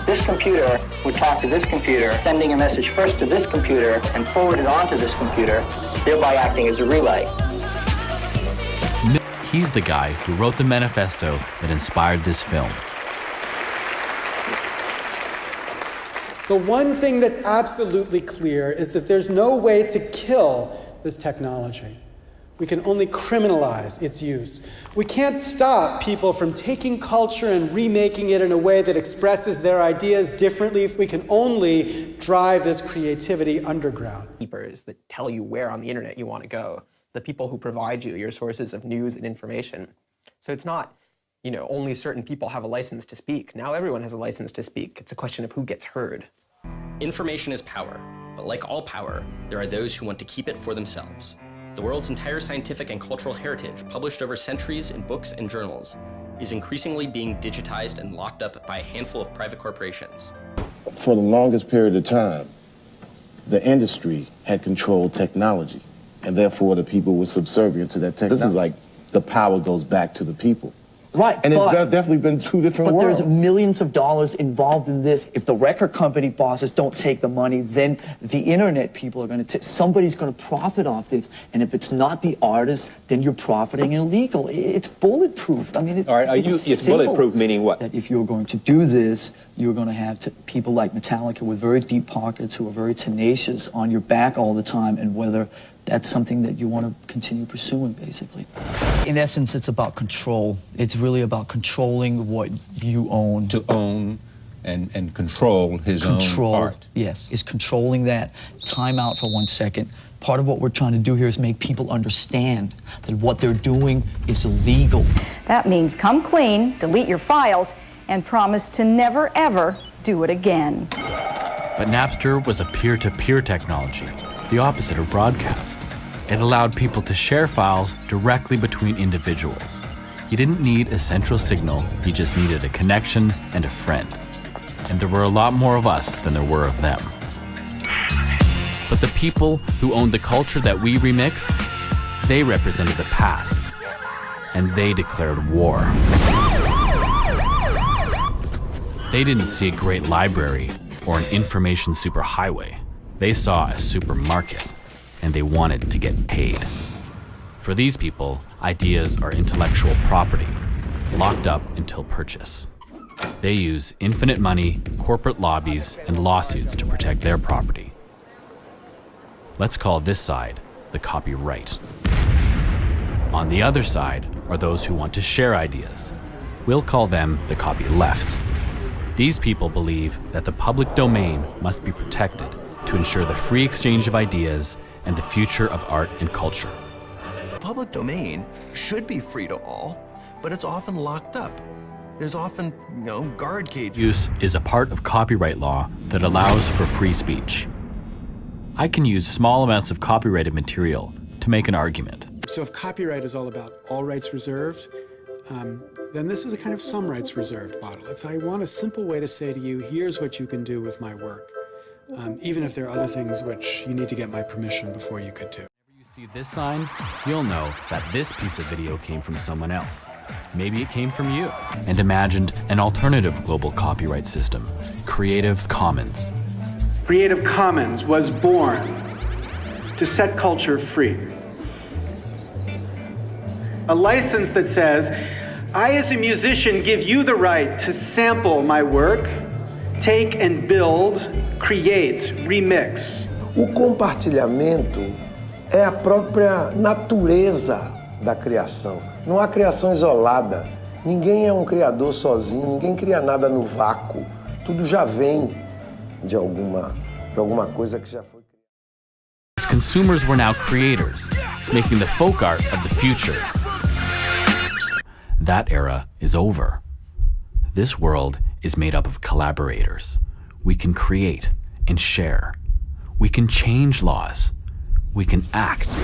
This computer would talk to this computer, sending a message first to this computer and forward it on to this computer, thereby acting as a relay. He's the guy who wrote the manifesto that inspired this film. The one thing that's absolutely clear is that there's no way to kill this technology. We can only criminalize its use. We can't stop people from taking culture and remaking it in a way that expresses their ideas differently. We can only drive this creativity underground. Keepers that tell you where on the internet you want to go, the people who provide you your sources of news and information. So it's not, only certain people have a license to speak. Now everyone has a license to speak. It's a question of who gets heard. Information is power, but like all power, there are those who want to keep it for themselves. The world's entire scientific and cultural heritage, published over centuries in books and journals, is increasingly being digitized and locked up by a handful of private corporations. For the longest period of time, the industry had controlled technology, and therefore the people were subservient to that technology. This is like the power goes back to the people. Right, and it's definitely been two different worlds. But there's millions of dollars involved in this. If the record company bosses don't take the money, then the internet people are going to take. Somebody's going to profit off this. And if it's not the artist, then you're profiting illegal. It's bulletproof. I mean, all right, it's bulletproof meaning what? That if you're going to do this, you're going to have people like Metallica with very deep pockets who are very tenacious on your back all the time, and whether that's something that you want to continue pursuing, basically. In essence, it's about control. It's really about controlling what you own. To own and control his own art. Yes, is controlling that. Time out for 1 second. Part of what we're trying to do here is make people understand that what they're doing is illegal. That means come clean, delete your files, and promise to never, ever do it again. But Napster was a peer-to-peer technology, the opposite of broadcast. It allowed people to share files directly between individuals. He didn't need a central signal, he just needed a connection and a friend. And there were a lot more of us than there were of them. But the people who owned the culture that we remixed, they represented the past, and they declared war. They didn't see a great library or an information superhighway. They saw a supermarket, and they wanted to get paid. For these people, ideas are intellectual property, locked up until purchase. They use infinite money, corporate lobbies, and lawsuits to protect their property. Let's call this side the copyright. On the other side are those who want to share ideas. We'll call them the copyleft. These people believe that the public domain must be protected to ensure the free exchange of ideas and the future of art and culture. The public domain should be free to all, but it's often locked up. There's often, guard cages. Use is a part of copyright law that allows for free speech. I can use small amounts of copyrighted material to make an argument. So if copyright is all about all rights reserved, then this is a kind of some rights reserved model. I want a simple way to say to you, here's what you can do with my work, even if there are other things which you need to get my permission before you could do. Whenever you see this sign, you'll know that this piece of video came from someone else. Maybe it came from you, and imagined an alternative global copyright system, Creative Commons. Creative Commons was born to set culture free. A license that says, I as a musician give you the right to sample my work, take and build, create, remix. O compartilhamento é a própria natureza da criação. Não há criação isolada. Ninguém é um criador sozinho, ninguém cria nada no vácuo. Tudo já vem de alguma coisa que já foi criada. Consumers were now creators, making the folk art of the future. That era is over. This world is made up of collaborators. We can create and share. We can change laws. We can act.